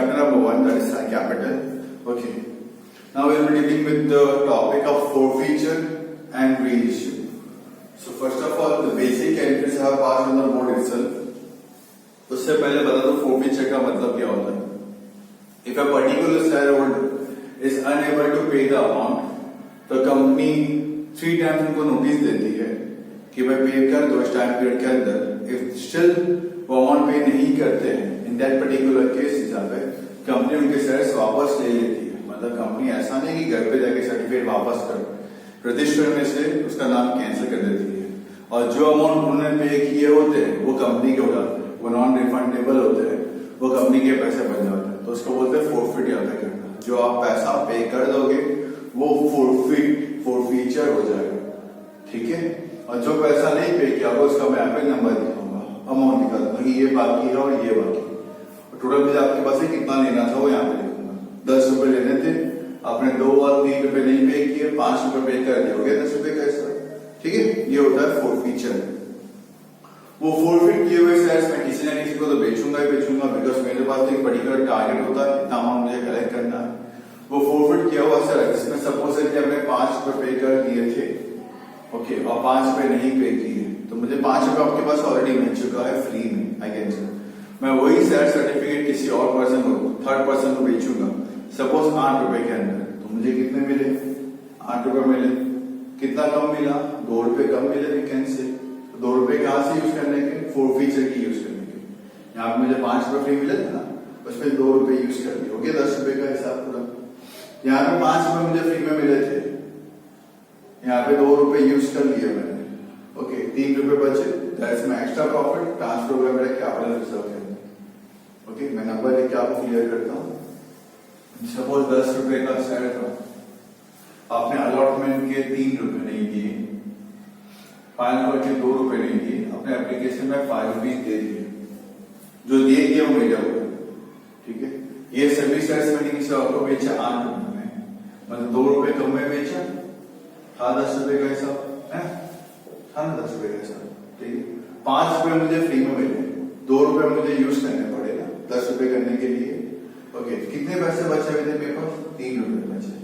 chapter number 1, that is capital. Okay. Now we will be dealing with the topic of forfeiture and reissue. So first of all, the basic entries have passed on the board itself. उससे पहले बता दो forfeiture का मतलब क्या होता है. If a particular shareholder is unable to pay the amount, तो company 3 times उनको नोटिस देती है कि भाई पे कर दो इस टाइम पीरियड के अंदर. If still वो अमाउंट पे नहीं करते हैं, in that particular case हिसाब है कंपनी उनके शेयर्स वापस ले लेती है. मतलब कंपनी ऐसा नहीं कि घर पे जाके सर्टिफिकेट वापस कर रजिस्टर में से उसका नाम कैंसिल कर देती है और जो अमाउंट उन्होंने पे किए होते हैं वो कंपनी के उठाते हैं, वो नॉन रिफंडेबल होते हैं, वो कंपनी के पैसे बन जाते हैं. तो उसको बोलते हैं फोरफिट याद करना. जो आप पैसा पे कर दोगे वो फोरफीचर हो जाएगा. ठीक है. और जो पैसा नहीं पे किया वो उसका मैं यहाँ पे नंबर दिखाऊंगा, अमाउंट निकाल दूंगा कि ये बाकी है और ये बाकी. टोटल बिल आपके पास कितना लेना था वो यहाँ पे लिखूंगा. 10 रुपए लेने थे, आपने 2 और 3 रुपए नहीं पे किए, 5 रुपए पे कर दिए, हो गया 10 रुपए का हिस्सा. ठीक है. ये होता है फोरफीचर. वो फोरफिट किए हुए शेयर्स मैं किसी ना किसी को तो बेचूंगा ही बेचूंगा, बिकॉज मेरे पास एक पर्टिकुलर टारगेट होता है, इतना अमाउंट मुझे कलेक्ट करना है. वो फोरफिट किया हुआ शेयर जिसमें सपोज है कि हमने 5 रुपए पे कर दिए थे, ओके, और 5 रुपए नहीं पे किए, तो मुझे 5 रुपए आपके पास ऑलरेडी मिल चुका है फ्री में. आई कैन से मैं वही शेयर सर्टिफिकेट किसी और पर्सन को, थर्ड पर्सन को बेचूंगा, सपोज 8 रुपए के अंदर, तो मुझे कितने मिले? 8 रुपए मिले. कितना कम मिला? 2 रुपए कम मिले. वी कैन से 2 रुपए कहां से यूज करने के? फोरफीचर की यूज करने के. यहाँ पे मुझे 5 रुपए फ्री मिले थे ना, उसमें 2 रुपए यूज कर दिए, हो गया 10 रुपए का हिसाब पूरा. यहाँ पे 5 रुपए मुझे फ्री में मिले थे, यहाँ पे 2 रुपए यूज कर लिए मैंने, ओके, 3 रुपए बचे. That's my extra profit, transfer हुआ मेरे कैपिटल रिजर्व के अंदर. ओके, मैं नंबर लेके आपको क्लियर करता हूँ. सपोज 10 रुपए का शेयर था, आपने अलॉटमेंट के 3 रुपए नहीं दिए, फाइनल के 2 रुपए नहीं दिए, अपने एप्लीकेशन में 5 रुपीज दे दिए. जो दिए गए वो मेरा हुआ. ठीक है. ये सभी शेयर्स मैंने किसी और को बेचा 8 रुपए में, मतलब 2 रुपए कम में बेचा, था 10 रुपए का हिसाब है, था ना 10 रुपए का हिसाब. ठीक है. 5 रुपए मुझे फ्री में मिले, 2 रुपए मुझे यूज करने पड़े ना 10 रुपए करने के लिए. ओके, कितने पैसे बचे हुए थे मेरे पास? 3 रुपए बचे.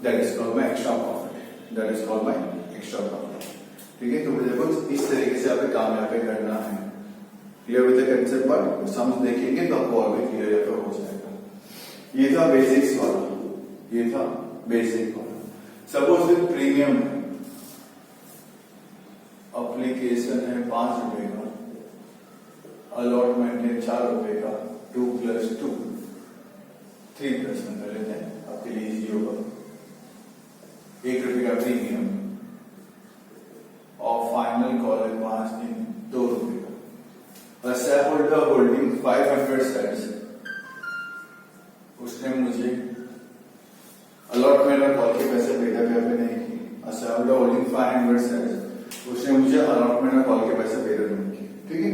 That is called my extra profit. That is called my extra profit. ठीक है. तो मुझे कुछ इस तरीके से आपको काम यहाँ पे करना है. क्लियर विद द कंसेप्ट पर समझ देखेंगे तो आपको और भी क्लियर यहाँ पे हो जाएगा. ये था बेसिक्स वाला, ये था बेसिक वाला. सपोज विद प्रीमियम एप्लीकेशन है 5 रुपए का, अलॉटमेंट है 4 रुपए का, 2 + 2 3 प्लस में कर लेते हैं, आपके लिए इजी होगा. 1 रुपए का प्रीमियम और फाइनल कॉल है 5 दिन 2 रुपए का. और शेयर होल्डर होल्डिंग 500 शेयर्स, उसने मुझे अलॉटमेंट और कॉल के पैसे पेटा पे नहीं किए. और शेयर होल्डर होल्डिंग 500 शेयर्स, उसने मुझे अलॉटमेंट और कॉल के पैसे पेटा नहीं किए. ठीक है.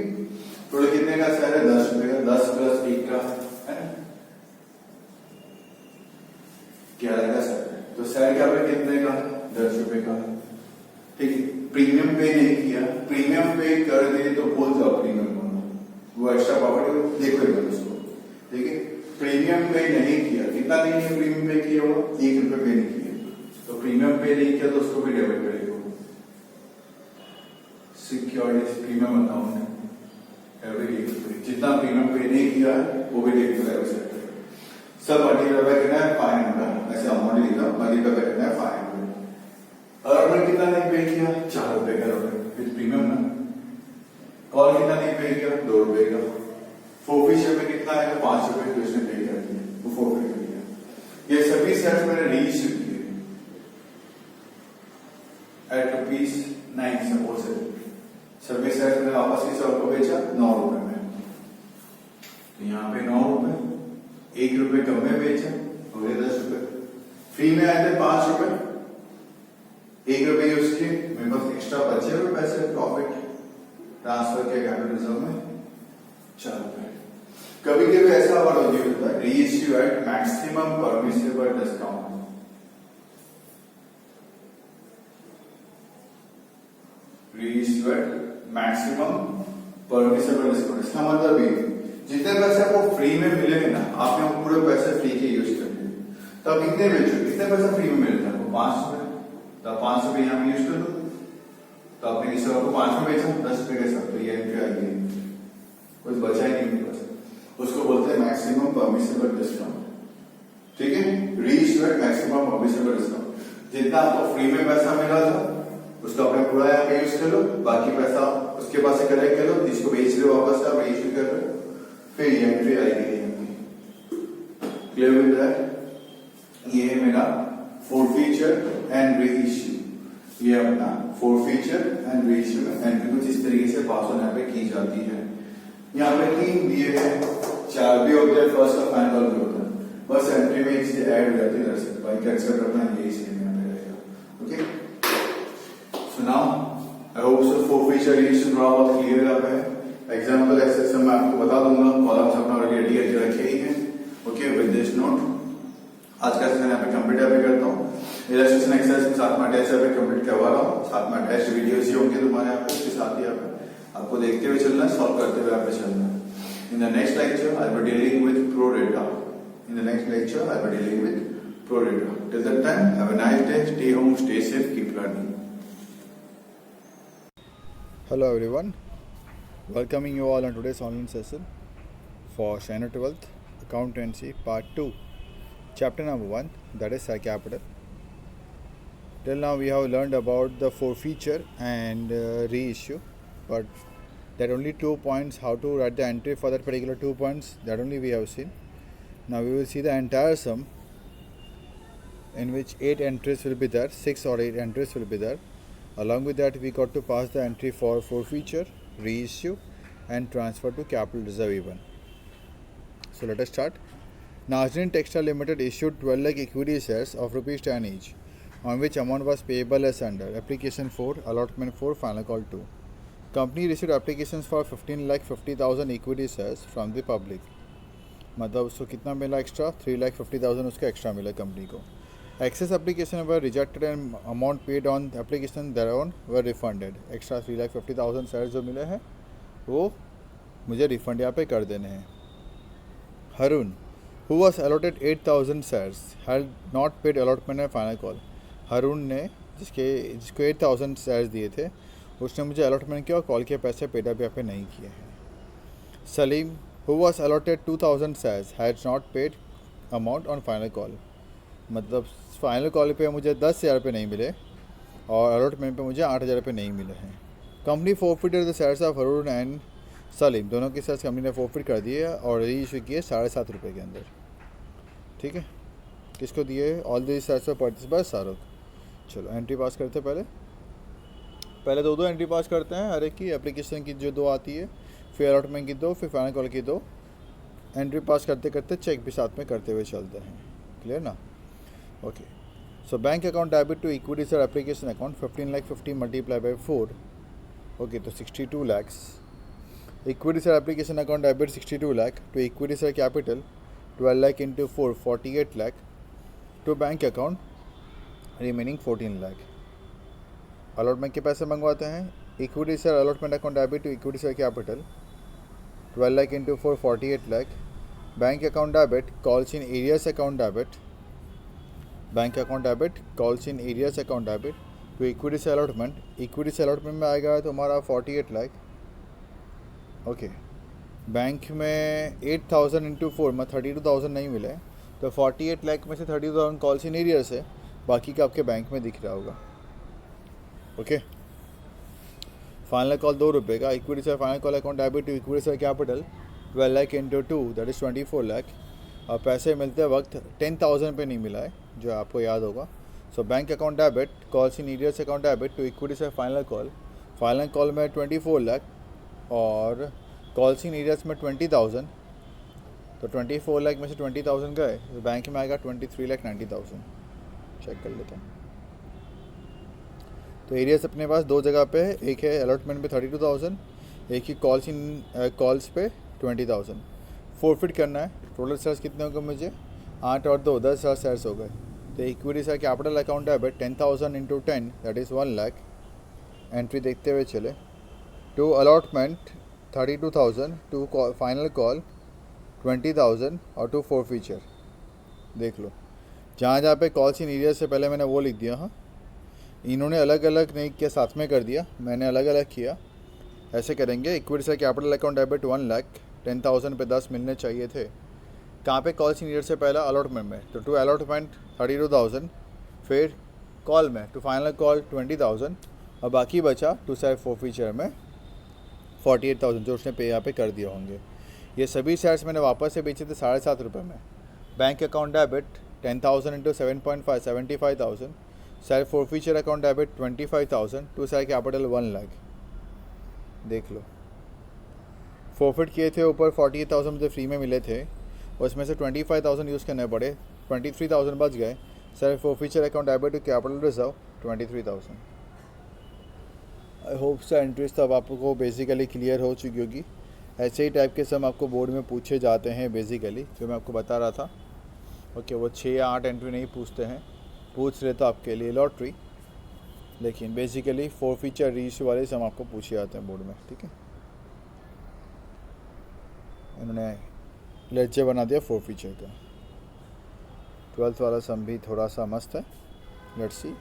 टोटल कितने का शेयर है? 10 रुपए का. 10 + 1 का है 11 का शेयर है. तो शेयर क्या पे कितने का? 10 रुपए का. ठीक है. प्रीमियम पे नहीं किया, प्रीमियम पे कर दे तो बोल जाओ प्रीमियम होना, वो एक्स्ट्रा प्रॉफिट देखो एक उसको. ठीक है. प्रीमियम पे नहीं किया, कितना नहीं है प्रीमियम पे किया हुआ? 1 रुपए पे नहीं किया, तो प्रीमियम पे नहीं किया तो उसको भी डेबिट करेगा. सिक्योरिटी प्रीमियम अकाउंट एवरी जितना प्रीमियम पे नहीं किया है वो भी डेबिट करेगा. सब पर्टिकुलर पे करना है 500, ऐसे अमाउंट लिखा, बाकी पे करना है 500. और आपने कितना नहीं पे किया? 4 रुपए का विद प्रीमियम ना. कॉल कितना नहीं पे किया? 2 रुपए का. फोरफीचर में कितना है? 5 रुपए तो इसने पे कर दिया, वो फोरफीट कर दिया. ये सभी शेयर्स मैंने रीइश्यू किए एट ₹9 सपोज है. सभी शेयर्स मैंने वापस किसी और को बेचा 9 रुपए में. तो यहाँ पे 9 रुपए, 1 रुपए कम में बेचा, हो गया 10 रुपए. फ्री में आए थे 5 रुपए, 1 रुपए यूज किए, मेरे पास एक्स्ट्रा बचे हुए पैसे प्रॉफिट, ट्रांसफर किया कैपिटल रिजर्व में 4 रुपए. कभी कभी ऐसा वर्ड होता है reissue at maximum permissible discount. Reissue at maximum permissible discount. इसका मतलब ये जितने पैसे आपको फ्री में मिलेंगे ना, आपने वो पूरे पैसे फ्री के यूज कर लिए, तो आप कितने बेचो, कितने पैसे फ्री में मिलता है आपको? 5 रुपए, तो आप 5 रुपए यहाँ पे यूज कर लो, तो आपने किसी और को 5 में बेचा 10 रुपए के साथ, तो ये एंट्री आ गई, कुछ बचा ही नहीं मेरे पास। उसको बोलते हैं मैक्सिमम परमिसिबल डिस्काउंट। ठीक है, reissue at maximum permissible discount. जितना आपको फ्री में पैसा मिला था उसको आपने पूरा यहाँ पे यूज कर लो, बाकी पैसा उसके पास से कलेक्ट कर लो, जिसको बेच रहे हो वापस आप रीइश्यू कर रहे हो, फिर ये एंट्री आएगी यहाँ पे। Clear with that? ये है मेरा फोरफीचर एंड रीइश्यू। ये अपना फोरफीचर एंड रीइश्यू में एंट्री कुछ इस तरीके से पास ऑन यहाँ पे की जाती है। यहाँ पे 3 दिए हैं, 4 भी होते हैं, फर्स्ट और फाइनल भी होता है, बस एंट्री में एक चीज ऐड हो जाती है, दरअसल बाइक एक्सेप्ट करना यही सेम यहाँ पे रहेगा। Okay, so now I hope so forfeiture reissue थोड़ा बहुत क्लियर यहाँ पे है। एग्जाम्पल ऐसे मैं आपको बता दूंगा, कॉलम्स अपना रेडी रखे ही हैं। ओके, विद दिस नोट आज का सेशन यहाँ पे कंप्लीट भी करता हूँ। इलस्ट्रेशन एक्सरसाइज के साथ में अटैच यहाँ पे कंप्लीट करवा रहा हूँ, साथ में अटैच वीडियोस ही होंगे तुम्हारे यहाँ पे, उसके साथ ही यहाँ पे आपको देखते हुए चलना है, सॉल्व करते हुए यहाँ पे चलना है। In the next lecture I will be dealing with pro rata. In the next lecture, I will be dealing with prorata. Till that time, have a nice day. Stay home, stay safe, keep learning. Hello everyone, welcoming you all on today's online session for Standard 12th Accountancy Part 2, Chapter number 1, that is Share Capital. Till now we have learned about the forfeiture and reissue, but that only 2 points, how to write the entry for that particular 2 points, that only we have seen. Now we will see the entire sum, in which 8 entries will be there, 6 or 8 entries will be there. Along with that, we got to pass the entry for forfeiture, reissue and transfer to capital reserve even. So let us start. Nazreen Textile Limited issued 12 lakh equity shares of rupees 10 each, on which amount was payable as under application 4, allotment 4, final call 2. Company received applications for 15,50,000 equity shares from the public. मतलब उसको कितना मिला extra? 3,50,000 उसका extra मिला company को. Excess application were rejected and amount paid on application thereon were refunded. Extra 3,50,000 share जो मिले हैं वो मुझे रिफंड यहाँ पे कर देने हैं. Harun, who was allotted 8,000 shares, had not paid allotment and final call. Harun ने जिसको 8,000 शेयर्स दिए थे उसने मुझे अलॉटमेंट किया और कॉल के पैसे पेड अप यहाँ पे नहीं किए हैं. Salim, who was allotted 2,000 shares, had not paid amount on final call. मतलब फाइनल कॉल पे मुझे 10,000 रुपये नहीं मिले और अलॉटमेंट पे मुझे 8,000 रुपये नहीं मिले हैं. Company forfeited the shares of Haroon and Salim, दोनों के शेयर्स कंपनी ने फोरफिट कर दिए और री इशू किए 7.5 रुपये के अंदर. ठीक है, किसको दिए? All the shares of purchase by Shahrukh. चलो एंट्री पास करते हैं. पहले दो एंट्री पास करते हैं हर एक की. एप्लीकेशन की जो 2 आती है, फिर अलॉटमेंट की 2, फिर फाइनल कॉल की 2. एंट्री पास करते करते चेक भी साथ में करते हुए चलते हैं. क्लियर ना? Okay. So bank account debit to equity share application account 15,50,000 multiply by 4. Okay, तो 62 lakhs. Equity share application account debit 62 lakh to equity share capital 12 lakh into 4, 48 lakh to bank account remaining 14 lakh. Allotment के पैसे मंगवाते हैं. Equity share allotment account debit to equity share capital 12 lakh into 4, 48 lakh. Bank account debit calls in arrears account debit. Bank account debit calls in arrears account debit to equity से allotment. Equity से allotment में आएगा तुम्हारा 48 lakh. Okay, bank में 8,000 into 4 में 32,000 नहीं मिले, तो 48 लाख में से 32,000 कॉल्स इन एरियस है, बाकी का आपके बैंक में दिख रहा होगा. ओके, फाइनल कॉल 2 रुपये का. इक्विटी से final call account debit to equity share capital 12 lakh into 2, that is 24 lakh. और पैसे मिलते वक्त 10,000 पे नहीं मिला है, जो आपको याद होगा. So bank account debit calls in arrears account debit to equity से फाइनल कॉल में 24 लाख और कॉल्स इन एरियस में 20,000. तो 24 लाख में से 20,000 गए, तो बैंक में आएगा 23,90,000. चेक कर लेते हैं. तो एरियस अपने पास 2 जगह पे है. एक है अलॉटमेंट पे 32,000, एक ही कॉल्स पे 20,000. फोरफिट करना है. टोटल शेयर्स कितने हो गए मुझे? 8 और 2, 10,000 शेयर्स हो गए. तो equity share capital account debit 10,000 into 10, that is 1 lakh. Entry देखते हुए चले. To allotment 32,000, to final call 20,000 और टू फोर फीचर। देख लो, जहाँ जहाँ पे कॉल्स इन एरिया से पहले मैंने वो लिख दिया। हाँ, इन्होंने अलग अलग नहीं किया, साथ में कर दिया, मैंने अलग अलग किया। ऐसे करेंगे। Equity share capital account debit 1 lakh, 10,000 पे 10 मिलने चाहिए थे। कहाँ पे? कॉल्स इन ईयर से पहला अलॉटमेंट में, तो टू अलॉटमेंट 32,000, फिर कॉल में टू फाइनल कॉल 20,000 और बाकी बचा टू शेयर फोर फीचर में 48,000 जो उसने पे यहाँ पे कर दिए होंगे। ये सभी शेयर्स मैंने वापस से बेचे थे 7.5 रुपये में। Bank account debit 10,000 into 7.5 75,000, share forfeiture account debit 25,000, to share capital 1 lakh. देख लो, फॉरफिट किए थे ऊपर 48,000 मुझे फ्री में मिले थे, उसमें से 25,000 यूज़ करने पड़े, 23,000 बच गए। Share forfeiture account debit to capital reserve 23,000। I hope sir entries तब आपको बेसिकली क्लियर हो चुकी होगी। ऐसे ही टाइप के सम आपको बोर्ड में पूछे जाते हैं बेसिकली, जो मैं आपको बता रहा था। ओके, वो 6 या 8 एंट्री नहीं पूछते हैं, पूछ रहे तो आपके लिए लॉटरी, लेकिन बेसिकली फोर फीचर रीच वाले सम आपको पूछे जाते हैं बोर्ड में। ठीक है, इन्होंने लेक्चर बना दिया फोर फीचर का। 12th वाला सम भी थोड़ा सा मस्त है, let's see.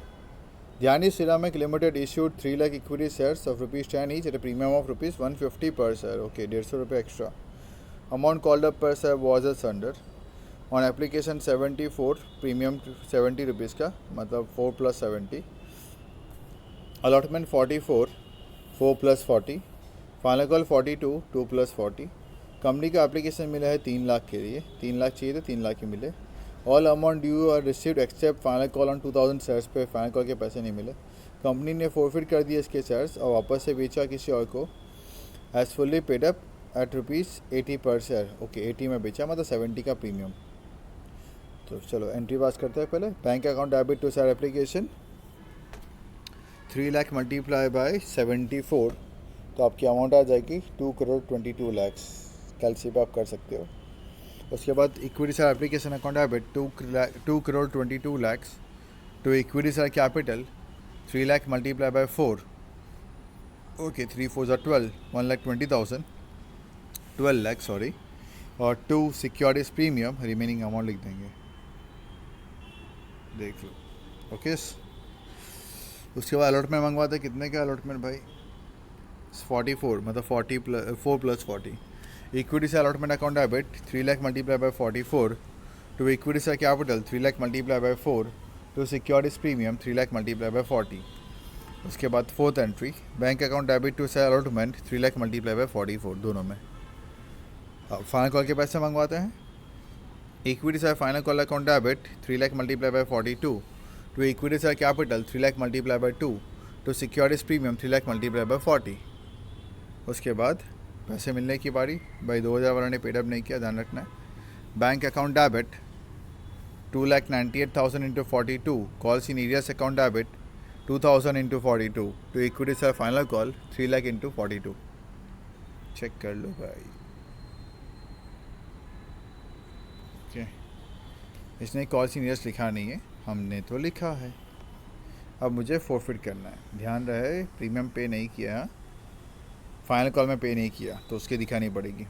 Dhyani ceramic limited issued 3 lakh equity shares of ₹10 each at a premium of ₹150 per share. Okay, 150 रुपये extra. Amount called up per share was as under on application 74, premium 70 rupees का, मतलब 4 + 70, अलॉटमेंट 44, 4 + 40, फाइनल कॉल 42, 2 + 40। कंपनी का application मिला है 3 लाख के लिए, 3 लाख चाहिए थे, 3 लाख ही मिले। All amount due are received except final call on 2,000 shares पे फाइनल कॉल के पैसे नहीं मिले। कंपनी ने फॉरफिट कर दिए इसके शेयर्स और वापस से बेचा किसी और को। As fully paid up at ₹80 per share. Okay, 80 में बेचा, मतलब 70 का प्रीमियम। तो चलो एंट्री पास करते हैं पहले। Bank account debit to share application 3 lakh multiply by 74, तो आपकी अमाउंट आ जाएगी 2,22 लाख। कैलसी आप कर सकते हो। उसके बाद equity share application account debit 2,22 lakh to equity share capital 3 lakh multiply by 4। Okay, 3 4 ज़ा 12, 1,20,000, 12 लाख सॉरी, और 2 सिक्योरिटीज प्रीमियम, रिमेनिंग अमाउंट लिख देंगे। देख लो। ओके, उसके बाद अलॉटमेंट मंगवाते, कितने का अलॉटमेंट भाई? 44, मतलब 4 + 40। इक्विटी से allotment account debit 3 lakh multiply by 44 to equity share capital 3 lakh multiply by 4 to securities premium 3 lakh multiply by 40। उसके बाद fourth entry, bank account debit to share allotment 3 lakh multiply by 44, दोनों में। अब फाइनल कॉल के पैसे मंगवाते हैं। इक्विटी से final call account debit 3 lakh multiply by 42 to equity share capital 3 lakh multiply by 2 to securities premium 3 lakh multiply by 40। उसके बाद पैसे मिलने की बारी। भाई 2,000 वाला ने पेड अप नहीं किया, ध्यान रखना है। Bank account debit 2,98,000 into 42, calls in arrears account debit 2,000 into 42 to equity share final call 3 lakh into 42। Check कर लो भाई। ओके, इसने कॉल्स इन एरियास लिखा नहीं है, हमने तो लिखा है। अब मुझे फॉरफिट करना है, ध्यान रहे, प्रीमियम पे नहीं किया, फाइनल कॉल में पे नहीं किया तो उसकी दिखानी पड़ेगी।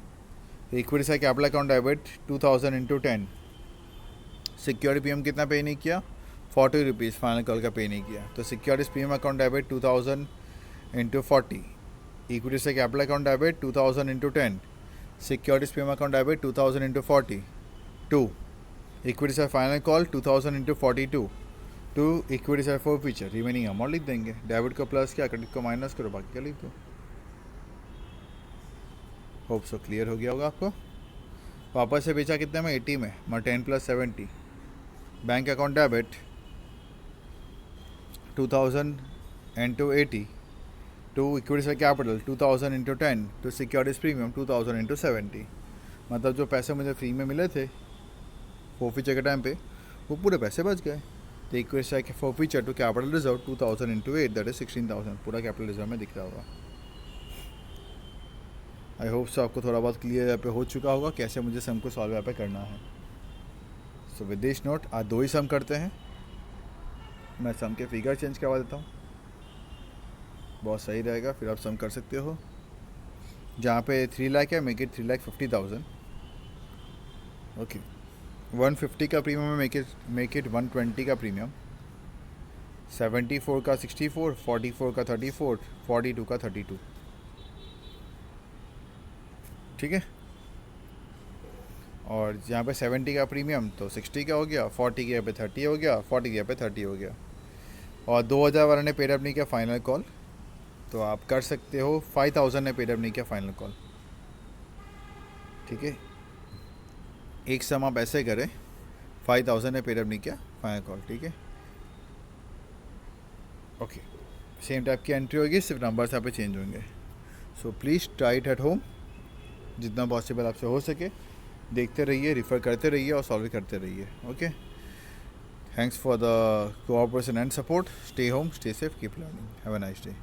Equity share capital account debit 2,000 into 10, security premium कितना पे नहीं किया? 40 रुपीज़, फाइनल कॉल का पे नहीं किया, तो securities premium account debit 2,000 into 40। Equity share capital account debit 2,000 into 10, securities premium account debit 2,000 into 40, 2 equity से final call 2,000 into 42 to equity से फोर फीचर, रिमेनिंग अमाउंट लिख देंगे। डेबिट को प्लस किया, क्रेडिट को माइनस करो, बाकी क्या लिख दो। होप सो क्लियर हो गया होगा आपको। वापस से बेचा कितने में? 80 में, 10 + 70। Bank account debit 2,000 into 80 to equity share capital 2,000 into 10 to securities premium 2,000 into 70, मतलब जो पैसे मुझे फ्री में मिले थे फोर फीचर के टाइम पे, वो पूरे पैसे बच गए। तो इक्विटी से forfeiture to capital reserve 2,000 into 8, that is 16,000, पूरा कैपिटल रिजर्व में दिख रहा होगा। आई होप सो आपको थोड़ा बहुत क्लियर यहाँ पे हो चुका होगा कैसे मुझे सम को सॉल्व यहाँ पे करना है। सो विद दिस नोट आज 2 ही सम करते हैं, मैं सम के फिगर चेंज करवा देता हूँ, बहुत सही रहेगा, फिर आप सम कर सकते हो। जहाँ पे 3 लाख है, मेक इट 3,50,000, ओके 150 का प्रीमियम में मेक इट 120 का प्रीमियम, 74 का 64, 44 का 34, 42 का 32। ठीक है, और यहाँ पे 70 का प्रीमियम तो 60 का हो गया, 40 के यहाँ पे 30 हो गया, 40 के यहाँ पे 30 हो गया। और 2000 वाला ने पेड अप नहीं किया फाइनल कॉल, तो आप कर सकते हो। 5000 ने पेड अप नहीं किया फाइनल कॉल। ठीक है, एक सम आप ऐसे करें, 5000 ने पेड अप नहीं किया फाइनल कॉल। ठीक है, ओके, सेम टाइप की एंट्री होगी, सिर्फ नंबर्स यहाँ पे चेंज होंगे। So please try it at home, जितना पॉसिबल आपसे हो सके। देखते रहिए, रिफ़र करते रहिए और सॉल्व करते रहिए। Okay, thanks for the cooperation and support. Stay home, stay safe, keep learning. Have a nice day.